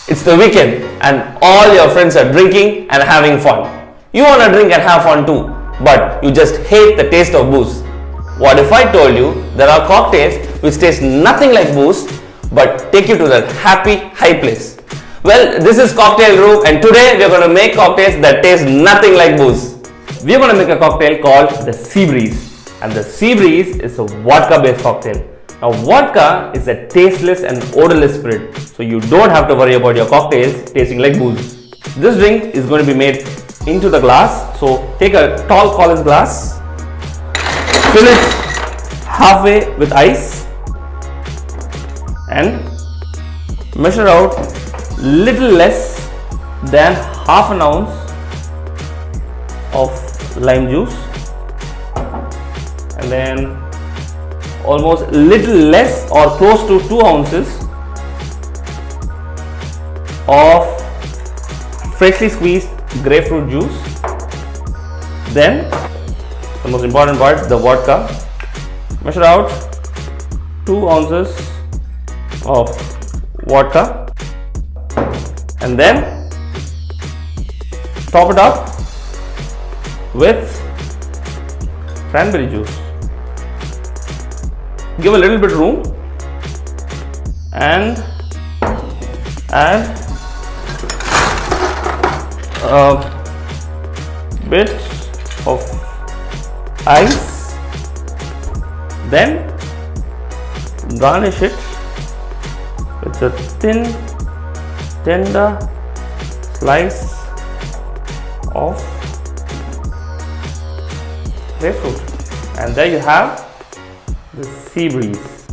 It's the weekend and all your friends are drinking and having fun. You want to drink and have fun too, but you just hate the taste of booze. What if I told you there are cocktails which taste nothing like booze but take you to that happy high place? Well, this is Cocktail Room and today we are going to make cocktails that taste nothing like booze. We are going to make a cocktail called the Sea Breeze, and the Sea Breeze is a vodka based cocktail. Now vodka is a tasteless and odorless spirit, so you don't have to worry about your cocktails tasting like booze. This drink is going to be made into the glass, so take a tall Collins glass, fill it halfway with ice and measure out little less than half an ounce of lime juice and then almost little less or close to 2 ounces of freshly squeezed grapefruit juice. Then the most important part, the vodka. Measure out 2 ounces of vodka and then top it up with cranberry juice. Give a little bit room and add a bit of ice, then garnish it with a thin tender slice of grapefruit, and there you have the Sea Breeze.